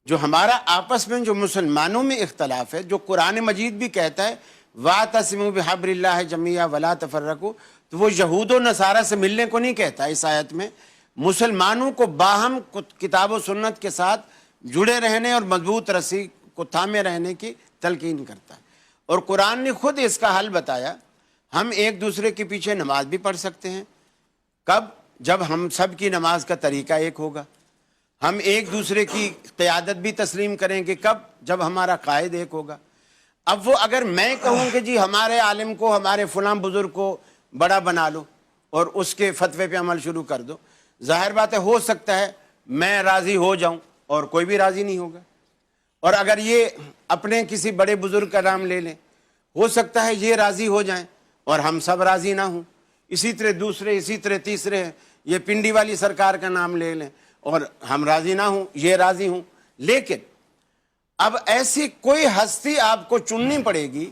جو ہمارا آپس میں جو مسلمانوں میں اختلاف ہے، جو قرآن مجید بھی کہتا ہے وَاعْتَصِمُوا بِحَبْلِ اللَّهِ جَمِيعًا وَلَا تَفَرَّقُوا، تو وہ یہود و نصارہ سے ملنے کو نہیں کہتا اس آیت میں، مسلمانوں کو باہم کتاب و سنت کے ساتھ جڑے رہنے اور مضبوط رسی کو تھامے رہنے کی تلقین کرتا ہے۔ اور قرآن نے خود اس کا حل بتایا، ہم ایک دوسرے کے پیچھے نماز بھی پڑھ سکتے ہیں۔ کب؟ جب ہم سب کی نماز کا طریقہ ایک ہوگا۔ ہم ایک دوسرے کی قیادت بھی تسلیم کریں گے، کب؟ جب ہمارا قائد ایک ہوگا۔ اب وہ اگر میں کہوں کہ جی ہمارے عالم کو، ہمارے فلاں بزرگ کو بڑا بنا لو اور اس کے فتوے پہ عمل شروع کر دو، ظاہر بات ہے ہو سکتا ہے میں راضی ہو جاؤں اور کوئی بھی راضی نہیں ہوگا۔ اور اگر یہ اپنے کسی بڑے بزرگ کا نام لے لیں، ہو سکتا ہے یہ راضی ہو جائیں اور ہم سب راضی نہ ہوں، اسی طرح دوسرے، اسی طرح تیسرے، یہ پنڈی والی سرکار کا نام لے لیں اور ہم راضی نہ ہوں، یہ راضی ہوں۔ لیکن اب ایسی کوئی ہستی آپ کو چننی پڑے گی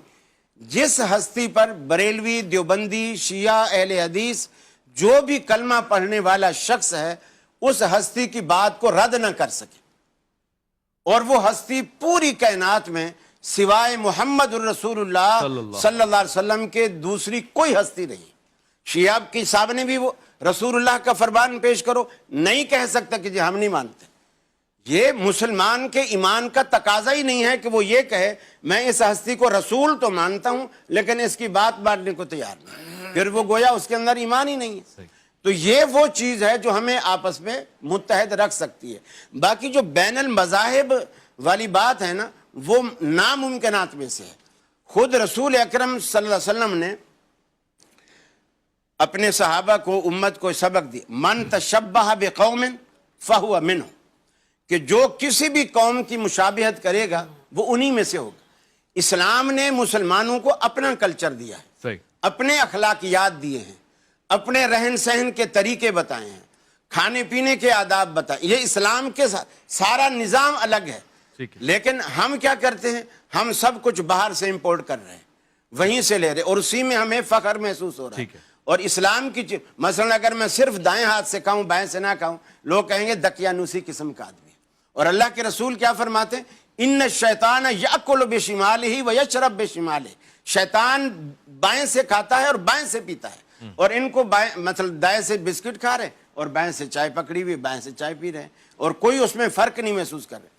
جس ہستی پر بریلوی، دیوبندی، شیعہ، اہل حدیث جو بھی کلمہ پڑھنے والا شخص ہے اس ہستی کی بات کو رد نہ کر سکے، اور وہ ہستی پوری کائنات میں سوائے محمد الرسول اللہ صلی اللہ علیہ وسلم کے دوسری کوئی ہستی نہیں۔ شیعہ کی صاحب نے بھی وہ رسول اللہ کا فرمان پیش کرو، نہیں کہہ سکتا کہ جی ہم نہیں مانتے۔ یہ مسلمان کے ایمان کا تقاضا ہی نہیں ہے کہ وہ یہ کہے میں اس ہستی کو رسول تو مانتا ہوں لیکن اس کی بات ماننے کو تیار نہیں، پھر وہ گویا اس کے اندر ایمان ہی نہیں ہے۔ تو یہ وہ چیز ہے جو ہمیں آپس میں متحد رکھ سکتی ہے۔ باقی جو بین المذاہب والی بات ہے نا، وہ ناممکنات میں سے ہے۔ خود رسول اکرم صلی اللہ علیہ وسلم نے اپنے صحابہ کو، امت کو سبق دی، من تشبہ بقوم فہو منہ، کہ جو کسی بھی قوم کی مشابہت کرے گا وہ انہی میں سے ہوگا۔ اسلام نے مسلمانوں کو اپنا کلچر دیا ہے، اپنے اخلاقیات دیے ہیں، اپنے رہن سہن کے طریقے بتائے ہیں، کھانے پینے کے آداب بتائے، یہ اسلام کے سارا نظام الگ ہے۔ لیکن ہم کیا کرتے ہیں؟ ہم سب کچھ باہر سے امپورٹ کر رہے ہیں، وہیں سے لے رہے، اور اسی میں ہمیں فخر محسوس ہو رہا ہے۔ اور اسلام کی مثلا اگر میں صرف دائیں ہاتھ سے کھاؤں، بائیں سے نہ کھاؤں، لوگ کہیں گے دقیانوسی قسم کا آدمی۔ اور اللہ کے رسول کیا فرماتے ہیں؟ ان الشیطان یاکل بشمالہ ویشرب بشمالہ، شیطان بائیں سے کھاتا ہے اور بائیں سے پیتا ہے، اور ان کو مثلا دائیں سے بسکٹ کھا رہے اور بائیں سے چائے پکڑی ہوئی، بائیں سے چائے پی رہے ہیں، اور کوئی اس میں فرق نہیں محسوس کر رہے۔